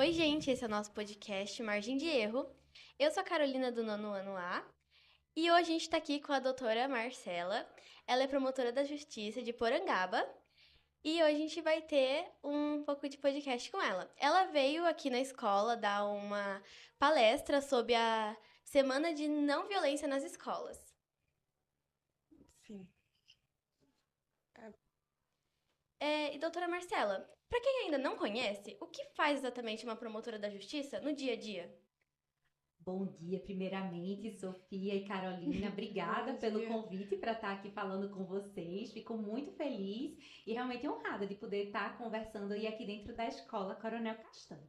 Oi, gente, esse é o nosso podcast Margem de Erro. Eu sou a Carolina do nono ano A e hoje a gente está aqui com a doutora Marcela. Ela é promotora da Justiça de Porangaba e hoje a gente vai ter um pouco de podcast com ela. Ela veio aqui na escola dar uma palestra sobre a Semana de Não Violência nas Escolas. Sim. E doutora Marcela, para quem ainda não conhece, o que faz exatamente uma promotora da Justiça no dia a dia? Bom dia, primeiramente, Sofia e Carolina. Obrigada Bom pelo dia. convite para estar aqui falando com vocês. Fico muito feliz e realmente honrada de poder estar conversando aí aqui dentro da escola Coronel Castanho.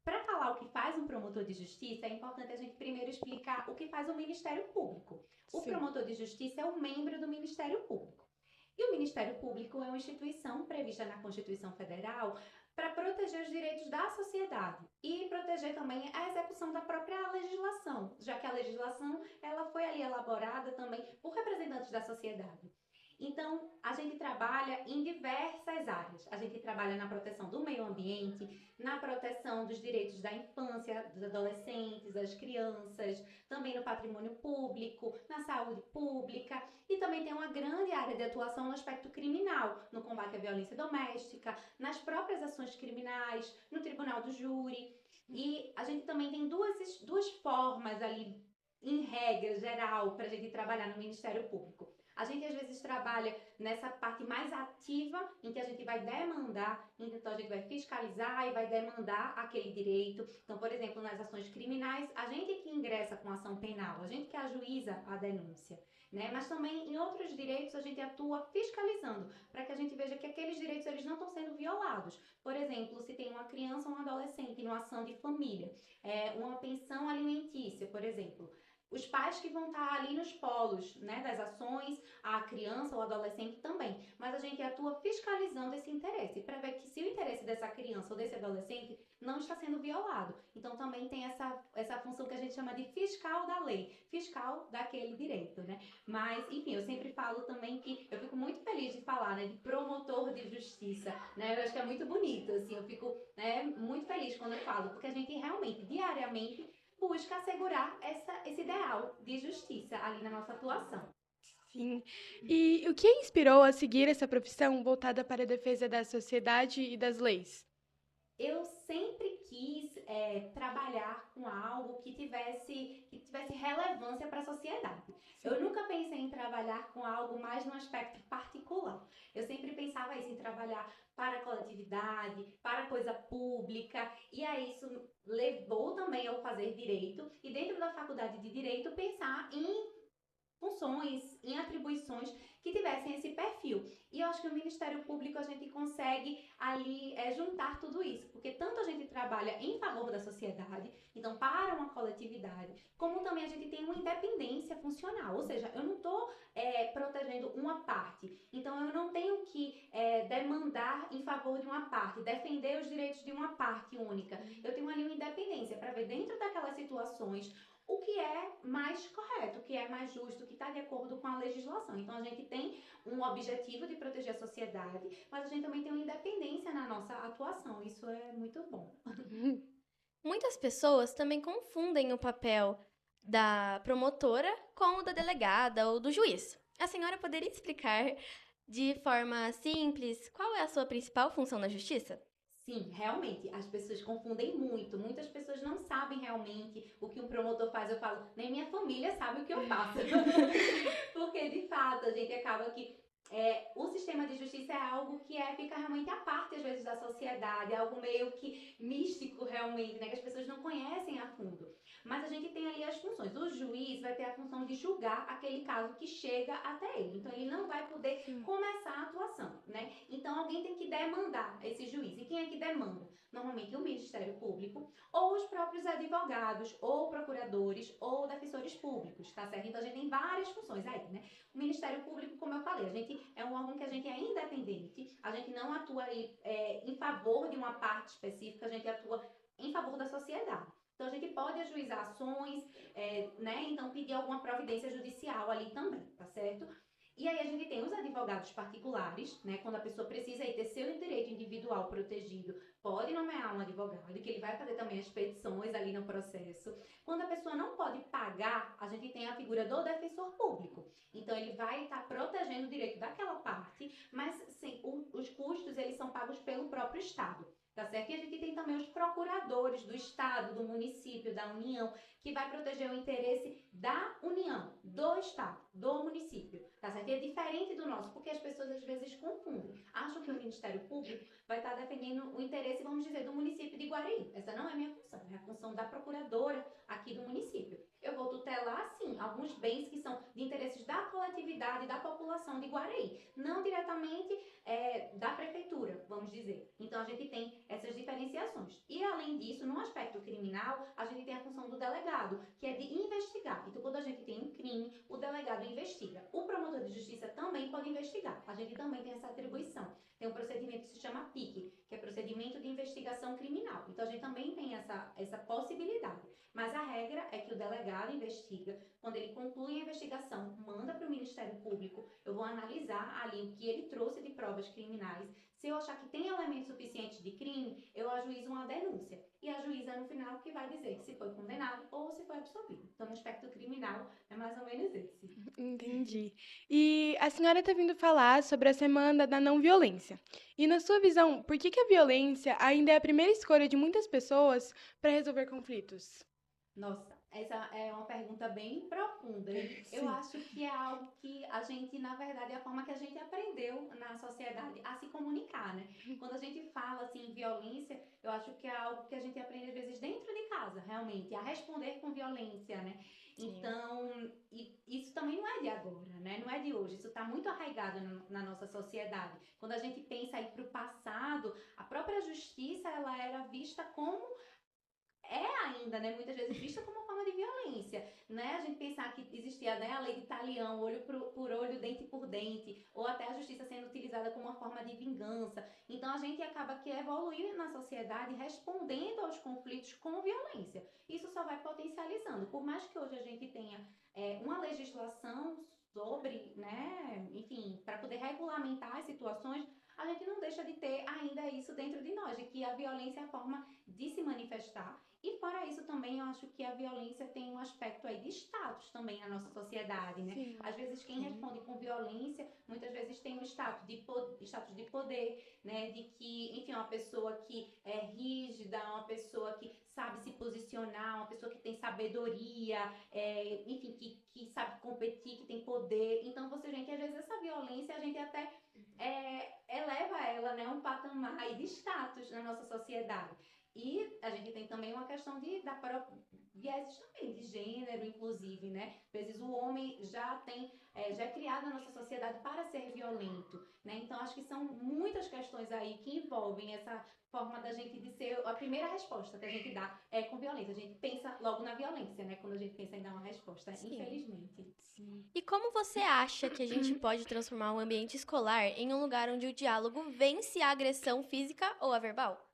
Para falar o que faz um promotor de justiça, é importante a gente primeiro explicar o que faz o Ministério Público. O Sim. promotor de justiça é um membro do Ministério Público. E o Ministério Público é uma instituição prevista na Constituição Federal para proteger os direitos da sociedade e proteger também a execução da própria legislação, já que a legislação ela foi ali elaborada também por representantes da sociedade. Então, a gente trabalha em diversas áreas. A gente trabalha na proteção do meio ambiente, na proteção dos direitos da infância, dos adolescentes, das crianças, também no patrimônio público, na saúde pública e também tem uma grande área de atuação no aspecto criminal, no combate à violência doméstica, nas próprias ações criminais, no tribunal do júri. E a gente também tem duas formas ali, em regra geral, para a gente trabalhar no Ministério Público. A gente às vezes trabalha nessa parte mais ativa, em que a gente vai demandar, então a gente vai fiscalizar e vai demandar aquele direito. Então, por exemplo, nas ações criminais, a gente que ingressa com a ação penal, a gente que ajuiza a denúncia. Né? Mas também em outros direitos a gente atua fiscalizando, para que a gente veja que aqueles direitos eles não estão sendo violados. Por exemplo, se tem uma criança ou um adolescente em uma ação de família, uma pensão alimentícia, por exemplo, os pais que vão estar ali nos polos, né, das ações, a criança ou adolescente também. Mas a gente atua fiscalizando esse interesse, para ver que se o interesse dessa criança ou desse adolescente não está sendo violado. Então também tem essa função que a gente chama de fiscal da lei, fiscal daquele direito, né? Mas, enfim, eu sempre falo também que eu fico muito feliz de falar, né, de promotor de justiça, né? Eu acho que é muito bonito, assim, eu fico, né, muito feliz quando eu falo, porque a gente realmente, diariamente, busca assegurar esse ideal de justiça ali na nossa atuação. Sim. E o que a inspirou a seguir essa profissão voltada para a defesa da sociedade e das leis? Eu sempre quis trabalhar com algo que tivesse relevância para a sociedade. Eu nunca pensei em trabalhar com algo mais no aspecto particular. Eu sempre pensava isso, em trabalhar para a coletividade, para a coisa pública, e aí isso levou também ao fazer direito, e dentro da faculdade de direito pensar em funções, em atribuições que tivessem esse perfil. E eu acho que o Ministério Público a gente consegue ali juntar tudo isso, porque tanto a gente trabalha em favor da sociedade, então para uma coletividade, como também a gente tem uma independência funcional, ou seja, eu não estou protegendo uma parte, então eu não tenho que demandar em favor de uma parte, defender os direitos de uma parte única. Eu tenho ali uma independência para ver dentro daquelas situações o que é mais correto, o que é mais justo, o que está de acordo com a legislação. Então, a gente tem um objetivo de proteger a sociedade, mas a gente também tem uma independência na nossa atuação. Isso é muito bom. Muitas pessoas também confundem o papel da promotora com o da delegada ou do juiz. A senhora poderia explicar de forma simples qual é a sua principal função na justiça? Sim, realmente, as pessoas confundem muito. Muitas pessoas não sabem realmente o que um promotor faz. Eu falo, nem minha família sabe o que eu faço. Porque, de fato, a gente acaba que o sistema de justiça é algo que fica realmente à parte, às vezes, da sociedade. É algo meio que místico, realmente, né? Que as pessoas não conhecem a fundo. Mas a gente tem ali as funções. O juiz vai ter a função de julgar aquele caso que chega até ele. Então, ele não vai poder Sim. começar a atuação, né? Então, alguém tem que demandar esse juiz. E quem é que demanda? Normalmente o Ministério Público ou os próprios advogados, ou procuradores, ou defensores públicos, tá certo? Então, a gente tem várias funções aí, né? O Ministério Público, como eu falei, a gente é um órgão que a gente é independente, a gente não atua aí, em favor de uma parte específica, a gente atua em favor da sociedade. Então, a gente pode ajuizar ações, né? Então, pedir alguma providência judicial ali também, tá certo? E aí a gente tem os advogados particulares, né? Quando a pessoa precisa aí ter seu direito individual protegido, pode nomear um advogado, que ele vai fazer também as petições ali no processo. Quando a pessoa não pode pagar, a gente tem a figura do defensor público. Então ele vai estar protegendo o direito daquela parte, mas sim, os custos eles são pagos pelo próprio Estado. Tá certo? E a gente tem também os procuradores do Estado, do município, da União, que vai proteger o interesse da União, do Estado, do município, tá certo? E é diferente do nosso, porque as pessoas às vezes confundem. Acham que o Ministério Público vai estar defendendo o interesse, vamos dizer, do município de Guaraí. Essa não é a minha função, é a função da procuradora aqui do município. Eu vou tutelar, sim, alguns bens que são de interesses da coletividade, da população de Guaraí, não diretamente da prefeitura, vamos dizer. Então, a gente tem essas diferenciações. E, além disso, no aspecto criminal, a gente tem a função do delegado, que é de investigar. Então, quando a gente tem um crime, o delegado investiga. O promotor de justiça também pode investigar. A gente também tem essa atribuição. Tem um procedimento que se chama PIC, que é Procedimento de Investigação Criminal. Então, a gente também tem essa possibilidade. Mas a regra é que o delegado investiga. Quando ele conclui a investigação, manda para o Ministério Público. Eu vou analisar ali o que ele trouxe de provas criminais. Se eu achar que tem elementos suficientes de crime, eu ajuizo uma denúncia. E a juíza, no final, que vai dizer que se foi condenado ou se foi absolvido. Então, no aspecto criminal, é mais ou menos esse. Entendi. E a senhora está vindo falar sobre a Semana da Não Violência. E, na sua visão, por que a violência ainda é a primeira escolha de muitas pessoas para resolver conflitos? Nossa, essa é uma pergunta bem profunda. Eu Sim. acho que é algo que a gente, na verdade, é a forma que a gente aprendeu na sociedade a se comunicar, né? Quando a gente fala assim em violência, eu acho que é algo que a gente aprende às vezes dentro de casa, realmente, a responder com violência, né? Sim. Então, isso também não é de agora, né? Não é de hoje. Isso está muito arraigado na nossa sociedade. Quando a gente pensa aí para o passado, a própria justiça ela era vista como ainda, né, muitas vezes vista como uma forma de violência, né? A gente pensar que existia, né, a lei de talião, olho por olho, dente por dente, ou até a justiça sendo utilizada como uma forma de vingança. Então a gente acaba que evoluindo na sociedade respondendo aos conflitos com violência. Isso só vai potencializando. Por mais que hoje a gente tenha uma legislação sobre, né, enfim, para poder regulamentar as situações, a gente não deixa de ter ainda isso dentro de nós, de que a violência é a forma de se manifestar. E fora isso também, eu acho que a violência tem um aspecto aí de status também na nossa sociedade, né? Sim. Às vezes quem responde com violência, muitas vezes tem um status de poder, né? De que, enfim, uma pessoa que é rígida, uma pessoa que sabe se posicionar, uma pessoa que tem sabedoria, enfim, que sabe competir, que tem poder. Então, você vê que às vezes essa violência a gente até eleva ela, né, um patamar aí de status na nossa sociedade. E a gente tem também uma questão da própria vieses também de gênero, inclusive, né? Às vezes o homem já é criado na nossa sociedade para ser violento, né? Então acho que são muitas questões aí que envolvem essa forma da gente de ser a primeira resposta que a gente dá com violência. A gente pensa logo na violência, né? Quando a gente pensa em dar uma resposta, Sim. infelizmente. Sim. E como você acha que a gente pode transformar o ambiente escolar em um lugar onde o diálogo vence a agressão física ou a verbal?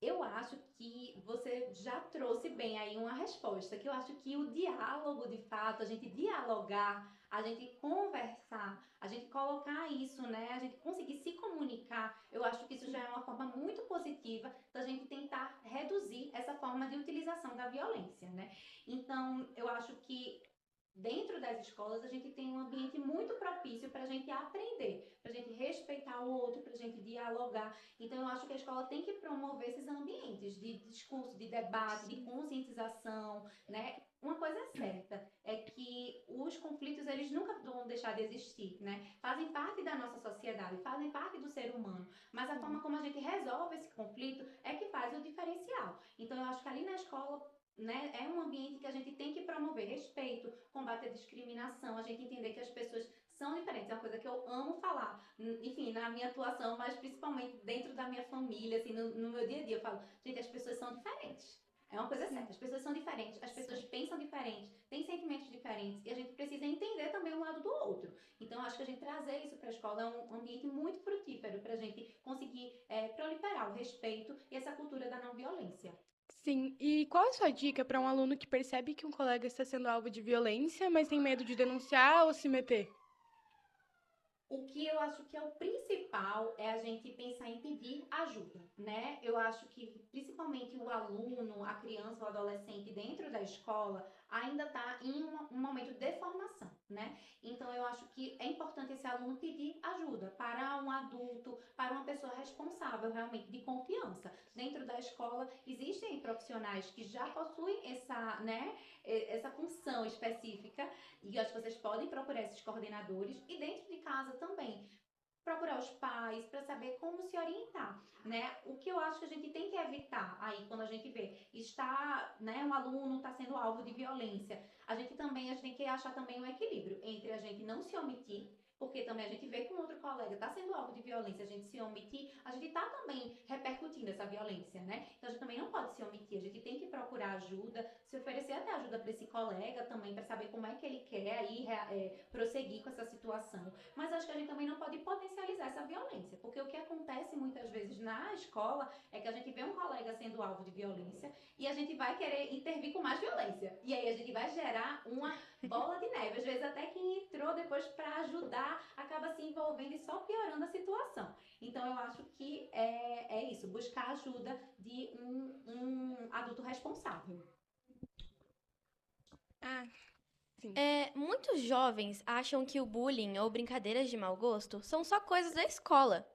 Eu acho que você já trouxe bem aí uma resposta, que eu acho que o diálogo, de fato, a gente dialogar, a gente conversar, a gente colocar isso, né, a gente conseguir se comunicar, eu acho que isso já é uma forma muito positiva da gente tentar reduzir essa forma de utilização da violência, né? Então, eu acho que dentro das escolas a gente tem um ambiente muito propício para a gente aprender, para a gente respeitar o outro, para a gente dialogar. Então eu acho que a escola tem que promover esses ambientes de discurso, de debate, de conscientização, né? Uma coisa é certa é que os conflitos eles nunca vão deixar de existir, né? Fazem parte da nossa sociedade, fazem parte do ser humano, mas a forma como a gente resolve esse conflito é que faz o diferencial. Então eu acho que ali na escola, né, é um ambiente que a gente tem que promover respeito, combate à discriminação, a gente entender que as pessoas são diferentes, é uma coisa que eu amo falar, enfim, na minha atuação, mas principalmente dentro da minha família, assim, no meu dia a dia, eu falo, gente, as pessoas são diferentes. É uma coisa certa, as pessoas são diferentes, as pessoas pensam diferente, têm sentimentos diferentes e a gente precisa entender também um lado do outro. Então, acho que a gente trazer isso para a escola é um ambiente muito frutífero para a gente conseguir proliferar o respeito e essa cultura da não violência. Sim. E qual é a sua dica para um aluno que percebe que um colega está sendo alvo de violência, mas tem medo de denunciar ou se meter? O que eu acho que é o principal é a gente pensar em pedir ajuda, né? Eu acho que principalmente o aluno, a criança, o adolescente dentro da escola ainda está em um momento de formação, né? Então eu acho que é importante esse aluno pedir ajuda para um adulto, para uma pessoa responsável realmente de confiança. Dentro da escola existem profissionais que já possuem essa, né, essa função específica e acho que vocês podem procurar esses coordenadores e dentro de casa também procurar os pais para saber como se orientar, né? O que eu acho que a gente tem que evitar aí quando a gente vê está, né, um aluno está sendo alvo de violência, a gente tem que achar também um equilíbrio entre a gente não se omitir porque também a gente vê que um outro colega está sendo alvo de violência, a gente se omitir, a gente está também repercutindo essa violência, né? Então a gente também não pode se omitir, a gente tem que procurar ajuda, se oferecer até ajuda para esse colega também, para saber como é que ele quer aí prosseguir com essa situação. Mas acho que a gente também não pode potencializar essa violência, porque o que acontece muitas vezes na escola é que a gente vê um colega sendo alvo de violência e a gente vai querer intervir com mais violência. E aí a gente vai gerar uma bola de neve. Às vezes até quem entrou depois para ajudar acaba se envolvendo e só piorando a situação. Então eu acho que é isso, buscar ajuda de um adulto responsável. Ah, sim. Muitos jovens acham que o bullying ou brincadeiras de mau gosto são só coisas da escola.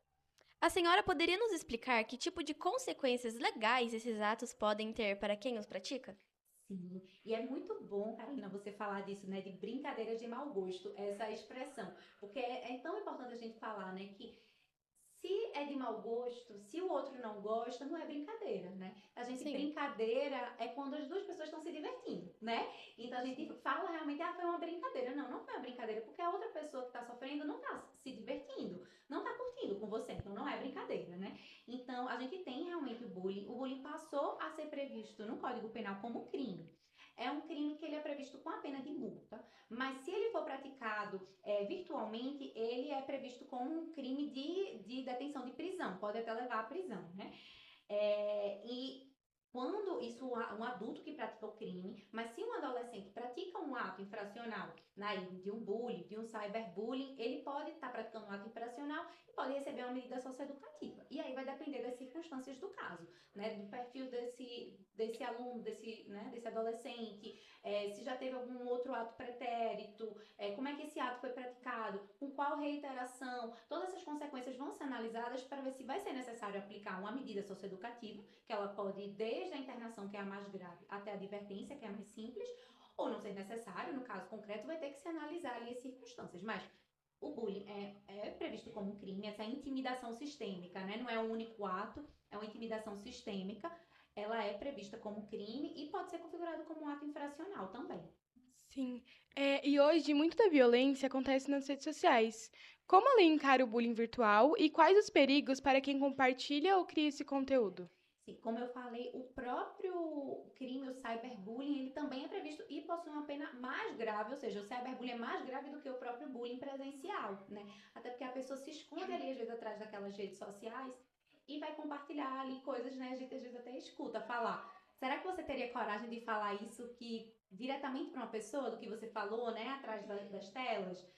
A senhora poderia nos explicar que tipo de consequências legais esses atos podem ter para quem os pratica? Sim, e é muito bom, Carolina, você falar disso, né, de brincadeiras de mau gosto, essa expressão, porque é tão importante a gente falar, né, que se é de mau gosto, se o outro não gosta, não é brincadeira, né? A gente Sim. brincadeira é quando as duas pessoas estão se divertindo, né? Então a gente fala realmente, foi uma brincadeira. Não, não foi uma brincadeira, porque a outra pessoa que está sofrendo não está se divertindo, não está curtindo com você, então não é brincadeira, né? Então a gente tem realmente o bullying. O bullying passou a ser previsto no Código Penal como crime. É um crime que ele é previsto com a pena de multa, mas se ele for praticado virtualmente, ele é previsto como um crime de detenção de prisão, pode até levar à prisão, né? E quando isso um adulto que pratica o crime, mas se um adolescente pratica um ato infracional, né, de um bullying, de um cyberbullying, ele pode estar praticando um ato infracional e pode receber uma medida socioeducativa. E aí vai depender das circunstâncias do caso, né, do perfil desse aluno, desse adolescente, se já teve algum outro ato pretérito, como é que esse ato foi praticado, com qual reiteração, todas essas consequências vão ser analisadas para ver se vai ser necessário aplicar uma medida socioeducativa, que ela pode ir desde a internação, que é a mais grave, até a advertência, que é a mais simples, ou não ser necessário, no caso concreto, vai ter que se analisar ali as circunstâncias. Mas o bullying é previsto como um crime, essa intimidação sistêmica, né? Não é um único ato, é uma intimidação sistêmica, ela é prevista como crime e pode ser configurado como um ato infracional também. Sim. E hoje, muito da violência acontece nas redes sociais. Como ela encara o bullying virtual e quais os perigos para quem compartilha ou cria esse conteúdo? Sim, como eu falei, o próprio crime, o cyberbullying, ele também é previsto e possui uma pena mais grave, ou seja, o cyberbullying é mais grave do que o próprio bullying presencial, né? Até porque a pessoa se esconde ali, às vezes, atrás daquelas redes sociais e vai compartilhar ali coisas, né? A gente às vezes até escuta falar. Será que você teria coragem de falar isso que diretamente para uma pessoa, do que você falou, né? Atrás das telas?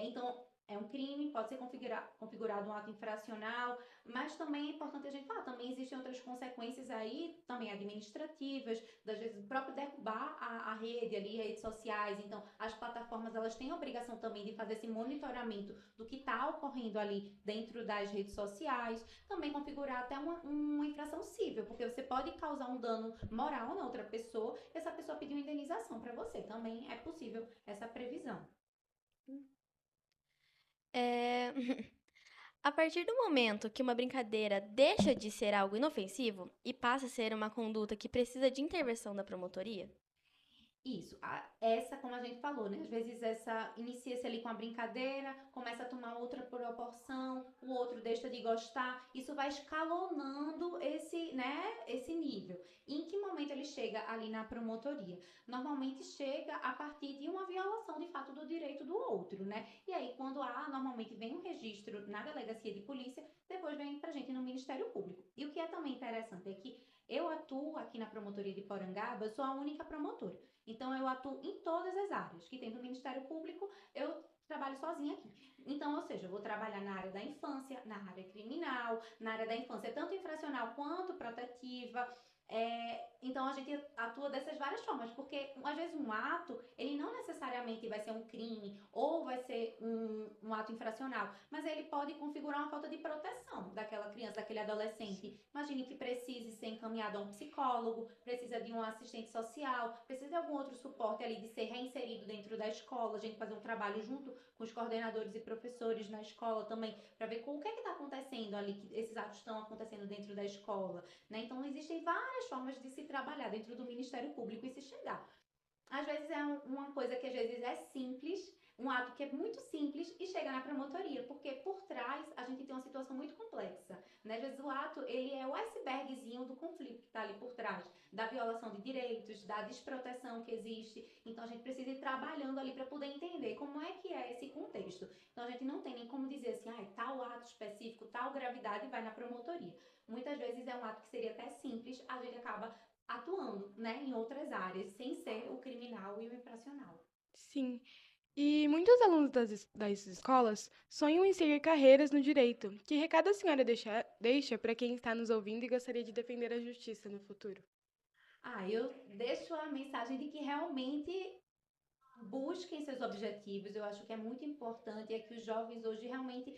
Então, é um crime, pode ser configurado um ato infracional, mas também é importante a gente falar, também existem outras consequências aí, também administrativas, das vezes o próprio derrubar a rede ali, redes sociais, então as plataformas elas têm a obrigação também de fazer esse monitoramento do que está ocorrendo ali dentro das redes sociais, também configurar até uma infração civil, porque você pode causar um dano moral na outra pessoa, e essa pessoa pedir uma indenização para você, também é possível essa previsão. É... A partir do momento que uma brincadeira deixa de ser algo inofensivo e passa a ser uma conduta que precisa de intervenção da promotoria? Isso, essa, como a gente falou, né? Às vezes essa inicia-se ali com a brincadeira, começa a tomar outra proporção, o outro deixa de gostar, isso vai escalonando esse nível. E em que momento ele chega ali na promotoria? Normalmente chega a partir de uma violação de fato do direito do outro, né? E aí, quando normalmente vem um registro na delegacia de polícia, depois vem pra gente no Ministério Público. E o que é também interessante é que eu atuo aqui na promotoria de Porangaba, eu sou a única promotora. Então, eu atuo em todas as áreas que tem do Ministério Público, eu trabalho sozinha aqui. Então, ou seja, eu vou trabalhar na área da infância, na área criminal, na área da infância tanto infracional quanto protetiva. Então a gente atua dessas várias formas, porque às vezes um ato, ele não necessariamente vai ser um crime ou vai ser um ato infracional, mas ele pode configurar uma falta de proteção daquela criança, daquele adolescente. Imagine que precise ser encaminhado a um psicólogo, precisa de um assistente social, precisa de algum outro suporte ali de ser reinserido dentro da escola, a gente fazer um trabalho junto com os coordenadores e professores na escola também, para ver o que é que está acontecendo ali, que esses atos estão acontecendo dentro da escola, né? Então existem várias formas de se trabalhar dentro do Ministério Público e se chegar. Às vezes é uma coisa que às vezes é simples, um ato que é muito simples e chega na promotoria, porque por trás a gente tem uma situação muito complexa, né? Às vezes o ato, ele é o icebergzinho do conflito que está ali por trás, da violação de direitos, da desproteção que existe. Então a gente precisa ir trabalhando ali para poder entender como é que é esse contexto. Então a gente não tem nem como dizer assim, tal ato específico, tal gravidade vai na promotoria. Muitas vezes é um ato que seria até simples, a gente acaba atuando, né, em outras áreas, sem ser o criminal e o infracional. Sim. E muitos alunos das escolas sonham em seguir carreiras no direito. Que recado a senhora deixa para quem está nos ouvindo e gostaria de defender a justiça no futuro? Eu deixo a mensagem de que realmente busquem seus objetivos. Eu acho que é muito importante é que os jovens hoje realmente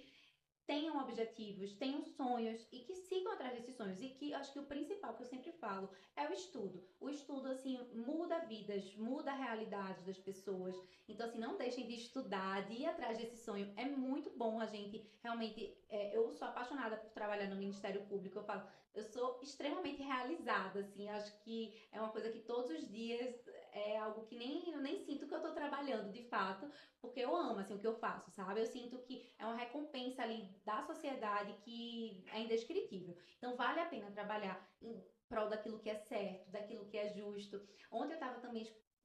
tenham objetivos, tenham sonhos e que sigam atrás desses sonhos. E que acho que o principal que eu sempre falo é o estudo. O estudo, assim, muda vidas, muda a realidade das pessoas. Então, assim, não deixem de estudar, de ir atrás desse sonho. É muito bom a gente realmente. Eu sou apaixonada por trabalhar no Ministério Público. Eu falo, eu sou extremamente realizada, assim. Acho que é uma coisa que todos os dias é algo que eu nem sinto que eu tô trabalhando de fato, porque eu amo, assim, o que eu faço, sabe? Eu sinto que é uma recompensa ali da sociedade que é indescritível. Então, vale a pena trabalhar em prol daquilo que é certo, daquilo que é justo. Ontem eu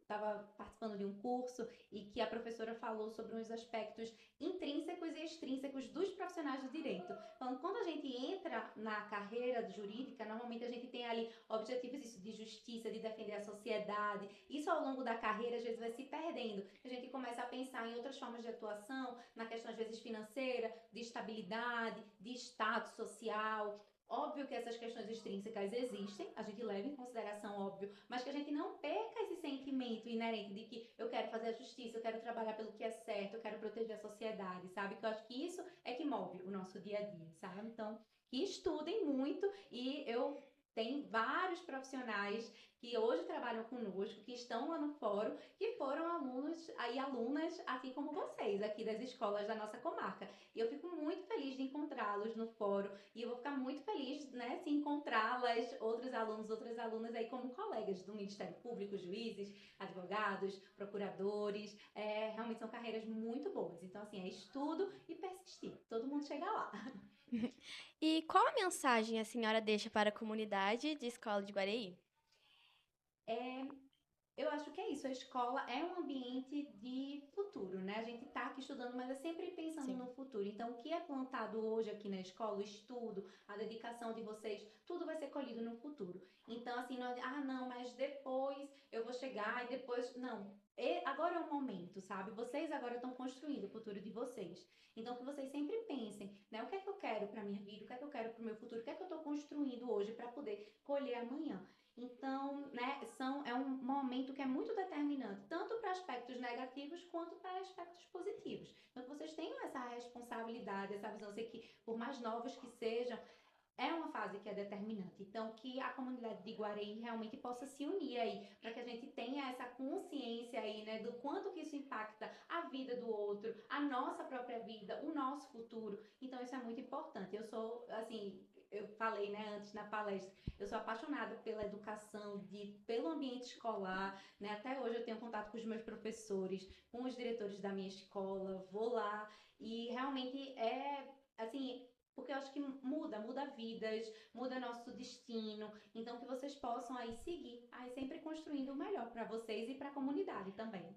estava participando de um curso e que a professora falou sobre uns aspectos intrínsecos e extrínsecos dos profissionais do direito. Então, quando a gente entra na carreira jurídica, normalmente a gente tem ali objetivos isso, de justiça, de defender a sociedade. Isso ao longo da carreira às vezes vai se perdendo. A gente começa a pensar em outras formas de atuação, na questão às vezes financeira, de estabilidade, de status social. Óbvio que essas questões extrínsecas existem, a gente leva em consideração, óbvio, mas que a gente não perca esse sentimento inerente de que eu quero fazer a justiça, eu quero trabalhar pelo que é certo, eu quero proteger a sociedade, sabe? Que eu acho que isso é que move o nosso dia a dia, sabe? Então, que estudem muito e eu tenho vários profissionais que hoje trabalham conosco, que estão lá no fórum, que foram alunos e alunas, assim como vocês, aqui das escolas da nossa comarca. E eu fico muito feliz de encontrá-los no fórum e eu vou ficar muito feliz, né, se encontrá-las, outros alunos, outras alunas aí como colegas do Ministério Público, juízes, advogados, procuradores. Realmente são carreiras muito boas. Então, assim, é estudo e persistir. Todo mundo chega lá. E qual a mensagem a senhora deixa para a comunidade de escola de Guareí? Eu acho que é isso. A escola é um ambiente de futuro, né? A gente está aqui estudando, mas é sempre pensando Sim. no futuro. Então, o que é plantado hoje aqui na escola, o estudo, a dedicação de vocês, tudo vai ser colhido no futuro. Então, assim, não, não, mas depois eu vou chegar e depois. Não. Agora é o momento, sabe? Vocês agora estão construindo o futuro de vocês. Então, que vocês sempre pensem, né? O que é que eu quero para minha vida? O que é que eu quero para o meu futuro? O que é que eu estou construindo hoje para poder colher amanhã? Então, né, é um momento que é muito determinante, tanto para aspectos negativos quanto para aspectos positivos. Então, que vocês tenham essa responsabilidade, essa visão, sei que por mais novos que sejam, é uma fase que é determinante. Então, que a comunidade de Guareí realmente possa se unir aí, para que a gente tenha essa consciência aí, né, do quanto que isso impacta a vida do outro, a nossa própria vida, o nosso futuro. Então, isso é muito importante. Eu sou, assim, eu falei, né, antes na palestra, eu sou apaixonada pela educação, pelo ambiente escolar, né? Até hoje eu tenho contato com os meus professores, com os diretores da minha escola, vou lá e realmente assim, porque eu acho que muda vidas, muda nosso destino. Então, que vocês possam aí seguir, aí sempre construindo o melhor para vocês e para a comunidade também.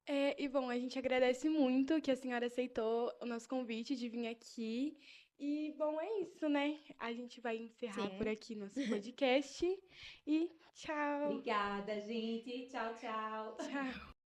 E bom, a gente agradece muito que a senhora aceitou o nosso convite de vir aqui. E, bom, é isso, né? A gente vai encerrar por Sim. aqui nosso podcast. E tchau! Obrigada, gente. Tchau, tchau. Tchau!